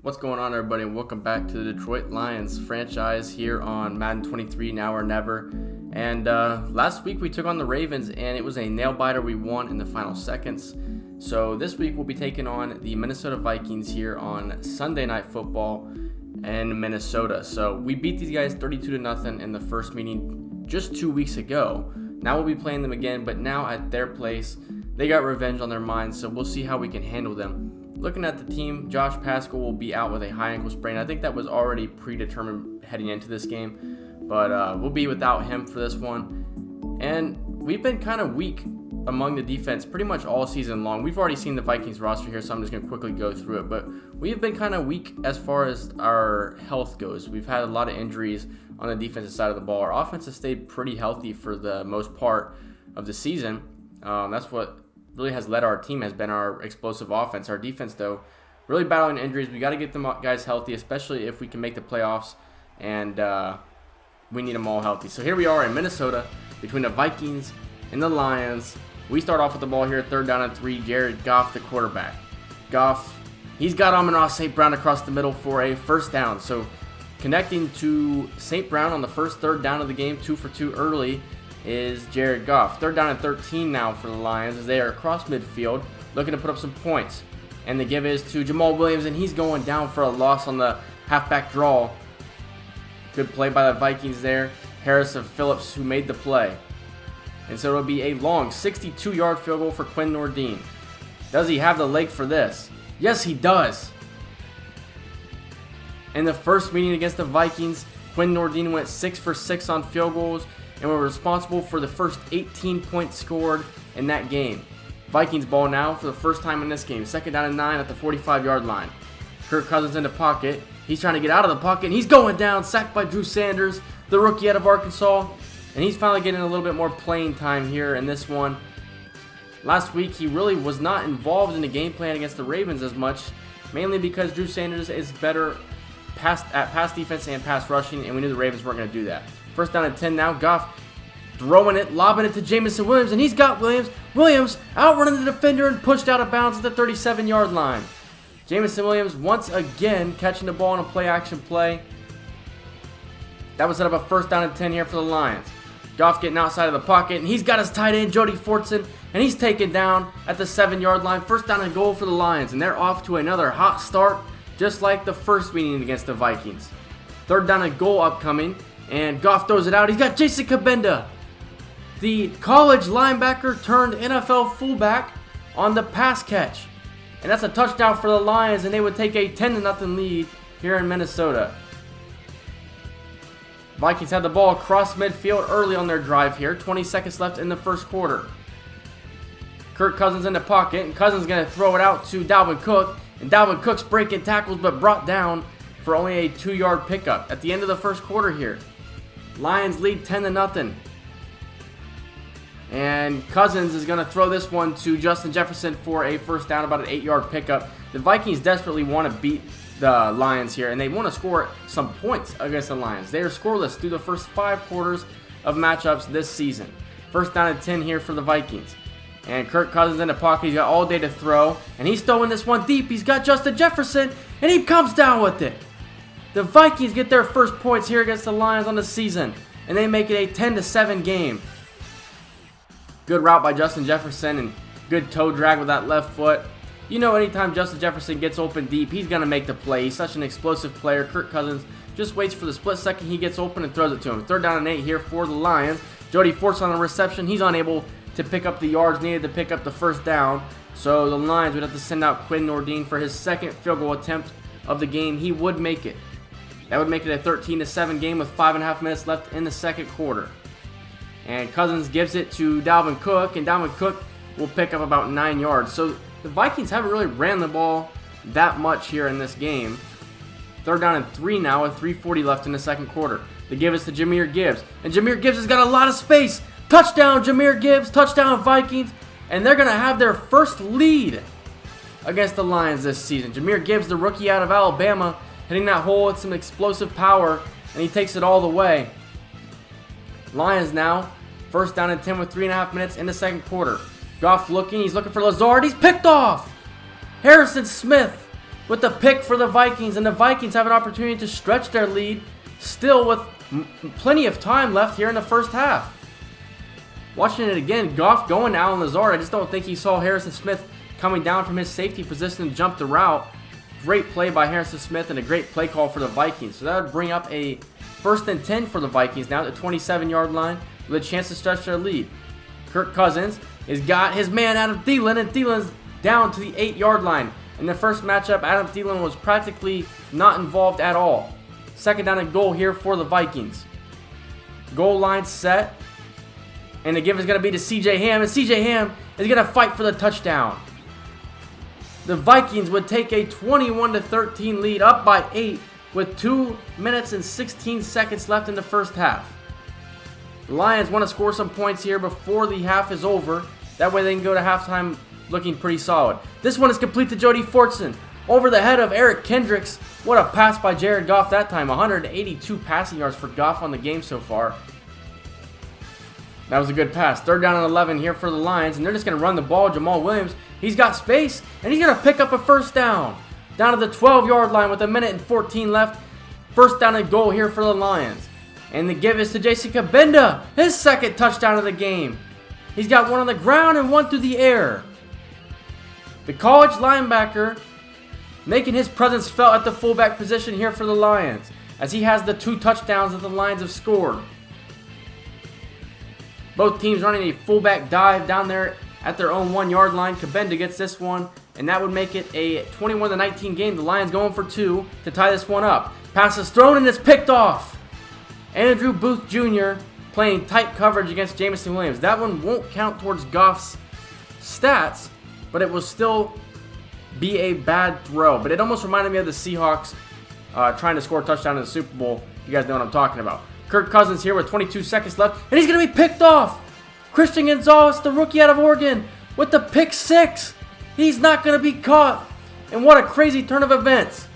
What's going on, everybody, and welcome back to the Detroit Lions franchise here on Madden 23, Now or Never. And last week we took on the Ravens, and it was a nail-biter. We won in the final seconds. So this week we'll be taking on the Minnesota Vikings here on Sunday Night Football in Minnesota. So we beat these guys 32-0 in the first meeting just 2 weeks ago. Now we'll be playing them again, but now at their place. They got revenge on their minds, so we'll see how we can handle them. Looking at the team, Josh Paschal will be out with a high ankle sprain. I think that was already predetermined heading into this game, but we'll be without him for this one. And we've been kind of weak among the defense pretty much all season long. We've already seen the Vikings roster here, so I'm just going to quickly go through it. But we've been kind of weak as far as our health goes. We've had a lot of injuries on the defensive side of the ball. Our offense has stayed pretty healthy for the most part of the season. That's what really has led our team, has been our explosive offense. Our defense, though, really battling injuries. We got to get them guys healthy, especially if we can make the playoffs, and we need them all healthy. So here we are in Minnesota between the Vikings and the Lions. We start off with the ball here, 3rd down and 3. Jared Goff, the quarterback. Goff, he's got Amon-Ra St. Brown across the middle for a first down. So connecting to St. Brown on the first 3rd down of the game, 2 for 2 early, is Jared Goff. 3rd down and 13 now for the Lions as they are across midfield looking to put up some points. And the give is to Jamal Williams, and he's going down for a loss on the halfback draw. Good play by the Vikings there. Harris of Phillips who made the play. And so it'll be a long 62-yard field goal for Quinn Nordin. Does he have the leg for this? Yes, he does. In the first meeting against the Vikings, Quinn Nordin went 6 for 6 on field goals and were responsible for the first 18 points scored in that game. Vikings ball now for the first time in this game. 2nd down and 9 at the 45-yard line. Kirk Cousins in the pocket. He's trying to get out of the pocket, and he's going down, sacked by Drew Sanders, the rookie out of Arkansas. And he's finally getting a little bit more playing time here in this one. Last week, he really was not involved in the game plan against the Ravens as much, mainly because Drew Sanders is better at pass defense and pass rushing, and we knew the Ravens weren't going to do that. 1st down and 10 now. Goff throwing it, lobbing it to Jameson Williams, and he's got Williams. Williams outrunning the defender and pushed out of bounds at the 37-yard line. Jameson Williams once again catching the ball on a play-action play. That would set up a 1st down and 10 here for the Lions. Goff getting outside of the pocket, and he's got his tight end, Jody Fortson, and he's taken down at the 7-yard line. 1st down and goal for the Lions, and they're off to another hot start, just like the first meeting against the Vikings. 3rd down and goal upcoming. And Goff throws it out. He's got Jason Kabenda, the college linebacker turned NFL fullback, on the pass catch. And that's a touchdown for the Lions, and they would take a 10-0 lead here in Minnesota. Vikings had the ball across midfield early on their drive here. 20 seconds left in the first quarter. Kirk Cousins in the pocket, and Cousins going to throw it out to Dalvin Cook. And Dalvin Cook's breaking tackles, but brought down for only a 2-yard pickup at the end of the first quarter here. Lions lead 10-0. And Cousins is going to throw this one to Justin Jefferson for a first down, about an 8-yard pickup. The Vikings desperately want to beat the Lions here, and they want to score some points against the Lions. They are scoreless through the first 5 quarters of matchups this season. 1st down and 10 here for the Vikings. And Kirk Cousins in the pocket. He's got all day to throw, and he's throwing this one deep. He's got Justin Jefferson, and he comes down with it. The Vikings get their first points here against the Lions on the season, and they make it a 10-7 game. Good route by Justin Jefferson, and good toe drag with that left foot. You know, anytime Justin Jefferson gets open deep, he's going to make the play. He's such an explosive player. Kirk Cousins just waits for the split second he gets open and throws it to him. 3rd down and 8 here for the Lions. Jody Fortson on the reception. He's unable to pick up the yards needed to pick up the first down. So the Lions would have to send out Quinn Nordin for his 2nd field goal attempt of the game. He would make it. That would make it a 13-7 game with 5.5 minutes left in the second quarter. And Cousins gives it to Dalvin Cook, and Dalvin Cook will pick up about 9 yards. So the Vikings haven't really ran the ball that much here in this game. 3rd down and 3 now with 3:40 left in the second quarter. The give is to Jahmyr Gibbs, and Jahmyr Gibbs has got a lot of space. Touchdown, Jahmyr Gibbs. Touchdown, Vikings. And they're going to have their first lead against the Lions this season. Jahmyr Gibbs, the rookie out of Alabama, hitting that hole with some explosive power, and he takes it all the way. Lions now, 1st down and 10 with 3.5 minutes in the second quarter. Goff looking, he's looking for Lazard, he's picked off! Harrison Smith with the pick for the Vikings, and the Vikings have an opportunity to stretch their lead still with plenty of time left here in the first half. Watching it again, Goff going to Allen Lazard. I just don't think he saw Harrison Smith coming down from his safety position and jump the route. Great play by Harrison Smith and a great play call for the Vikings. So that would bring up a 1st and 10 for the Vikings now at the 27-yard line with a chance to stretch their lead. Kirk Cousins has got his man Adam Thielen, and Thielen's down to the 8-yard line. In the first matchup, Adam Thielen was practically not involved at all. 2nd down and goal here for the Vikings. Goal line set. And the give is going to be to C.J. Ham. And C.J. Ham is going to fight for the touchdown. The Vikings would take a 21-13 lead, up by 8 with 2 minutes and 16 seconds left in the first half. The Lions want to score some points here before the half is over. That way they can go to halftime looking pretty solid. This one is complete to Jody Fortson. Over the head of Eric Kendricks. What a pass by Jared Goff that time. 182 passing yards for Goff on the game so far. That was a good pass. 3rd down and 11 here for the Lions, and they're just going to run the ball. Jamal Williams, he's got space, and he's going to pick up a 1st down. Down to the 12-yard line with 1:14 left. 1st down and goal here for the Lions. And the give is to J.C. Kabenda, his 2nd touchdown of the game. He's got one on the ground and one through the air. The college linebacker making his presence felt at the fullback position here for the Lions, as he has the 2 touchdowns that the Lions have scored. Both teams running a fullback dive down there at their own 1-yard line. Kabenda gets this one, and that would make it a 21-19 game. The Lions going for 2 to tie this one up. Pass is thrown and it's picked off. Andrew Booth Jr. playing tight coverage against Jameson Williams. That one won't count towards Goff's stats, but it will still be a bad throw. But it almost reminded me of the Seahawks trying to score a touchdown in the Super Bowl. You guys know what I'm talking about. Kirk Cousins here with 22 seconds left, and he's going to be picked off. Christian Gonzalez, the rookie out of Oregon, with the pick 6. He's not going to be caught. And what a crazy turn of events.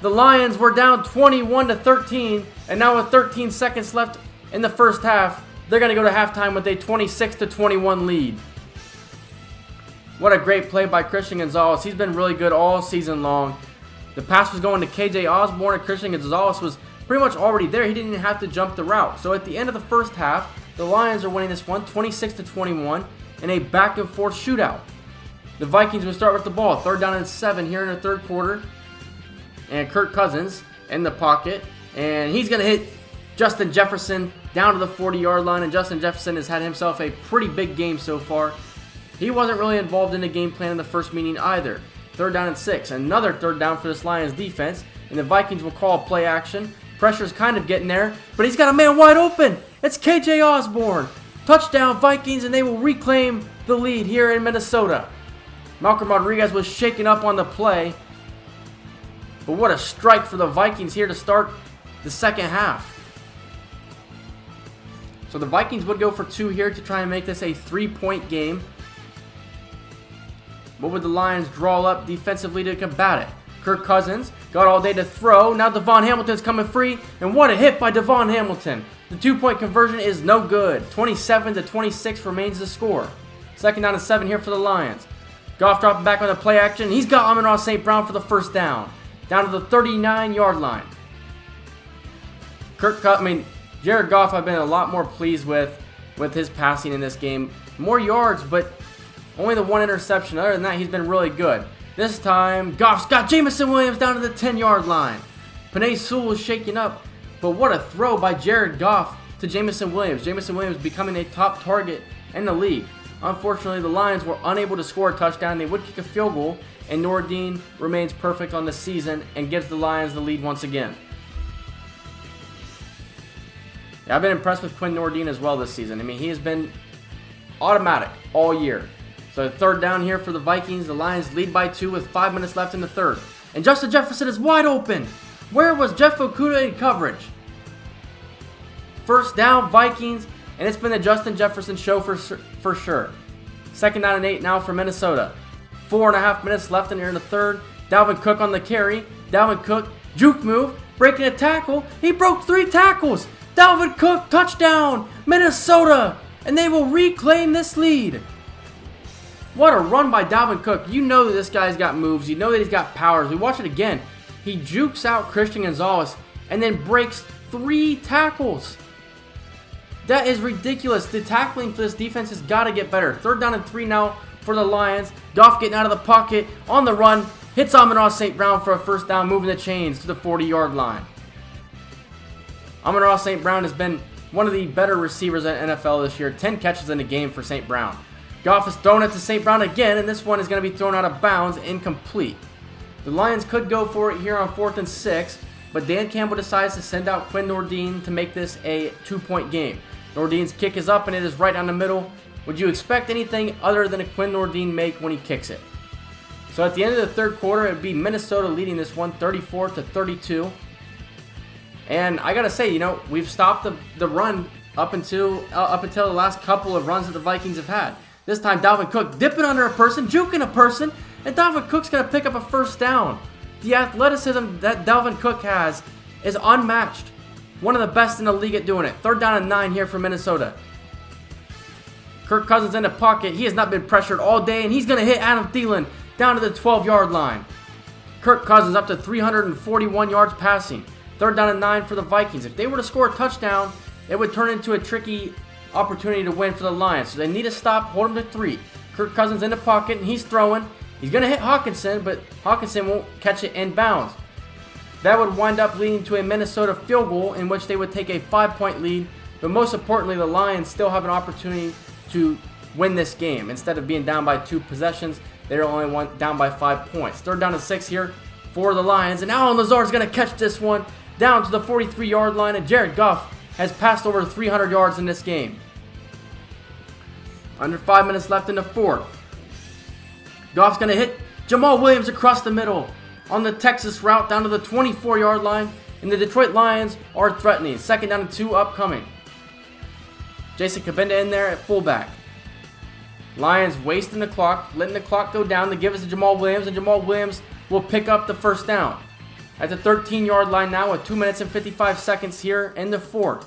The Lions were down 21-13, and now with 13 seconds left in the first half, they're going to go to halftime with a 26-21 lead. What a great play by Christian Gonzalez. He's been really good all season long. The pass was going to KJ Osborne, and Christian Gonzalez was pretty much already there. He didn't even have to jump the route. So at the end of the first half, the Lions are winning this one 26-21 in a back and forth shootout. The Vikings will start with the ball. 3rd down and 7 here in the 3rd quarter. And Kirk Cousins in the pocket. And he's going to hit Justin Jefferson down to the 40-yard line. And Justin Jefferson has had himself a pretty big game so far. He wasn't really involved in the game plan in the first meeting either. 3rd down and 6. Another 3rd down for this Lions defense. And the Vikings will call play action. Pressure's kind of getting there, but he's got a man wide open. It's KJ Osborne. Touchdown Vikings, and they will reclaim the lead here in Minnesota. Malcolm Rodriguez was shaken up on the play, but what a strike for the Vikings here to start the second half. So the Vikings would go for 2 here to try and make this a 3-point game. What would the Lions draw up defensively to combat it? Kirk Cousins got all day to throw. Now Devon Hamilton's coming free. And what a hit by Devon Hamilton. The 2-point conversion is no good. 27-26 remains the score. 2nd down and 7 here for the Lions. Goff dropping back on the play action. He's got Amon-Ra St. Brown for the 1st down. Down to the 39-yard line. Jared Goff I've been a lot more pleased with his passing in this game. More yards, but only the 1 interception. Other than that, he's been really good. This time, Goff's got Jameson Williams down to the 10-yard line. Penei Sewell is shaking up, but what a throw by Jared Goff to Jameson Williams. Jameson Williams becoming a top target in the league. Unfortunately, the Lions were unable to score a touchdown. They would kick a field goal, and Nordine remains perfect on the season and gives the Lions the lead once again. Yeah, I've been impressed with Quinn Nordine as well this season. I mean, he has been automatic all year. So 3rd down here for the Vikings. The Lions lead by 2 with 5 minutes left in the 3rd. And Justin Jefferson is wide open. Where was Jeff Okudah in coverage? 1st down, Vikings. And it's been the Justin Jefferson show for sure. 2nd down and 8 now for Minnesota. 4.5 minutes left in here in the 3rd. Dalvin Cook on the carry. Dalvin Cook, juke move, breaking a tackle. He broke 3 tackles. Dalvin Cook, touchdown, Minnesota. And they will reclaim this lead. What a run by Dalvin Cook. You know that this guy's got moves. You know that he's got powers. We watch it again. He jukes out Christian Gonzalez and then breaks 3 tackles. That is ridiculous. The tackling for this defense has got to get better. 3rd down and 3 now for the Lions. Goff getting out of the pocket on the run. Hits Amon-Ra St. Brown for a 1st down, moving the chains to the 40-yard line. Amon-Ra St. Brown has been one of the better receivers in NFL this year. 10 catches in the game for St. Brown. Goff is throwing it to St. Brown again, and this one is going to be thrown out of bounds, incomplete. The Lions could go for it here on 4th and 6, but Dan Campbell decides to send out Quinn Nordin to make this a 2-point game. Nordin's kick is up, and it is right down the middle. Would you expect anything other than a Quinn Nordin make when he kicks it? So at the end of the 3rd quarter, it would be Minnesota leading this one 34-32. And I got to say, we've stopped the run up until the last couple of runs that the Vikings have had. This time, Dalvin Cook dipping under a person, juking a person, and Dalvin Cook's going to pick up a 1st down. The athleticism that Dalvin Cook has is unmatched. One of the best in the league at doing it. 3rd down and 9 here for Minnesota. Kirk Cousins in the pocket. He has not been pressured all day, and he's going to hit Adam Thielen down to the 12-yard line. Kirk Cousins up to 341 yards passing. 3rd down and 9 for the Vikings. If they were to score a touchdown, it would turn into a tricky opportunity to win for the Lions. So they need to stop, hold them to 3. Kirk Cousins in the pocket, and he's throwing. He's going to hit Hawkinson, but Hawkinson won't catch it in bounds. That would wind up leading to a Minnesota field goal in which they would take a 5-point lead. But most importantly, the Lions still have an opportunity to win this game. Instead of being down by 2 possessions, they're only down by 5 points. 3rd down and 6 here for the Lions. And Allen Lazard is going to catch this one down to the 43-yard line. And Jared Goff has passed over 300 yards in this game. Under 5 minutes left in the 4th. Goff's going to hit Jamal Williams across the middle on the Texas route down to the 24-yard line. And the Detroit Lions are threatening. 2nd down and 2 upcoming. Jason Kabinda in there at fullback. Lions wasting the clock, letting the clock go down to give us to Jamal Williams, and Jamal Williams will pick up the 1st down. At the 13-yard line now with 2 minutes and 55 seconds here in the 4th.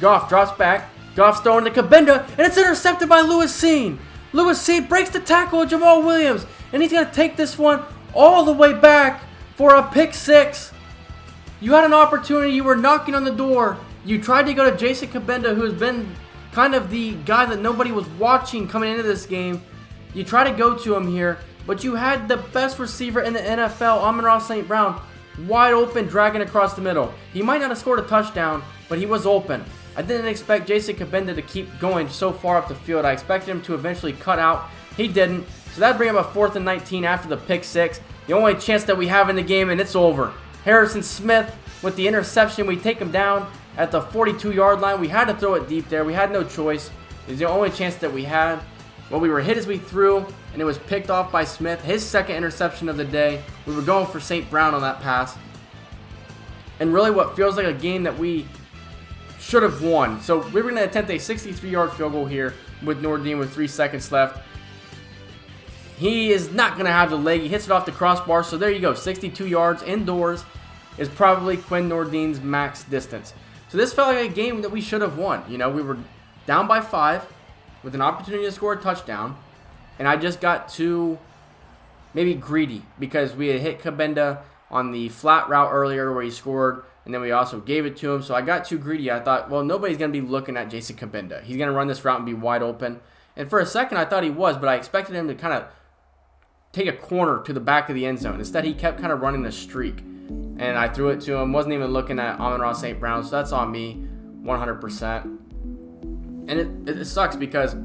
Goff drops back. Goff's throwing to Kabinda, and it's intercepted by Lewis Seen. Lewis Seen breaks the tackle of Jamal Williams, and he's going to take this one all the way back for a pick 6. You had an opportunity. You were knocking on the door. You tried to go to Jason Kabinda, who has been kind of the guy that nobody was watching coming into this game. You try to go to him here, but you had the best receiver in the NFL, Amon-Ra St. Brown, wide open, dragging across the middle. He might not have scored a touchdown, but he was open. I didn't expect Jason Kabinda to keep going so far up the field. I expected him to eventually cut out. He didn't. So that'd bring up a 4th and 19 after the pick 6. The only chance that we have in the game, and it's over. Harrison Smith with the interception. We take him down at the 42-yard line. We had to throw it deep there. We had no choice. It was the only chance that we had. Well, we were hit as we threw, and it was picked off by Smith. His 2nd interception of the day. We were going for St. Brown on that pass. And really what feels like a game that we should have won. So we were going to attempt a 63-yard field goal here with Nordin with 3 seconds left. He is not going to have the leg. He hits it off the crossbar. So there you go. 62 yards indoors is probably Quinn Nordin's max distance. So this felt like a game that we should have won. We were down by 5 with an opportunity to score a touchdown. And I just got too maybe greedy because we had hit Kabinda on the flat route earlier where he scored. And then we also gave it to him. So I got too greedy. I thought, well, nobody's going to be looking at Jason Kabinda. He's going to run this route and be wide open. And for a second, I thought he was, but I expected him to kind of take a corner to the back of the end zone. Instead, he kept kind of running the streak. And I threw it to him. Wasn't even looking at Amon-Ra St. Brown. So that's on me 100%. And it sucks because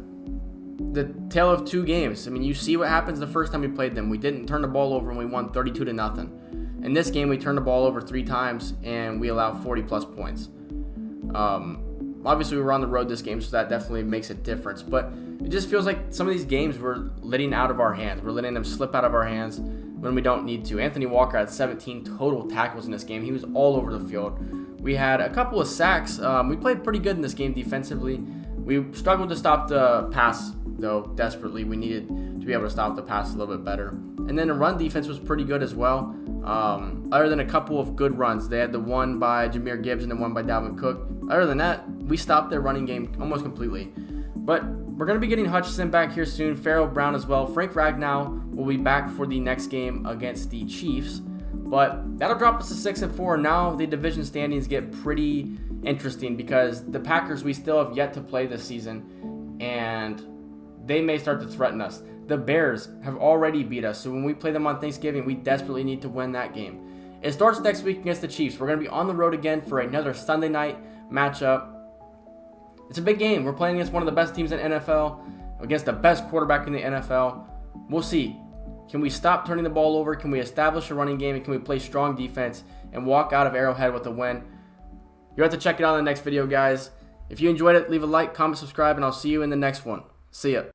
the tale of 2 games. I mean, you see what happens the first time we played them. We didn't turn the ball over and we won 32-0. In this game, we turned the ball over 3 times and we allowed 40-plus points. Obviously, we were on the road this game, so that definitely makes a difference. But it just feels like some of these games we're letting out of our hands. We're letting them slip out of our hands when we don't need to. Anthony Walker had 17 total tackles in this game. He was all over the field. We had a couple of sacks. We played pretty good in this game defensively. We struggled to stop the pass, though, desperately. We needed to be able to stop the pass a little bit better. And then the run defense was pretty good as well. Other than a couple of good runs. They had the one by Jahmyr Gibbs and the one by Dalvin Cook. Other than that, we stopped their running game almost completely. But we're going to be getting Hutchinson back here soon, Farrell Brown as well. Frank Ragnow will be back for the next game against the Chiefs. But that'll drop us to 6-4. Now the division standings get pretty interesting because the Packers, we still have yet to play this season, and they may start to threaten us. The Bears have already beat us, so when we play them on Thanksgiving, we desperately need to win that game. It starts next week against the Chiefs. We're going to be on the road again for another Sunday night matchup. It's a big game. We're playing against one of the best teams in NFL, against the best quarterback in the NFL. We'll see. Can we stop turning the ball over? Can we establish a running game? And can we play strong defense and walk out of Arrowhead with a win? You'll have to check it out in the next video, guys. If you enjoyed it, leave a like, comment, subscribe, and I'll see you in the next one. See ya.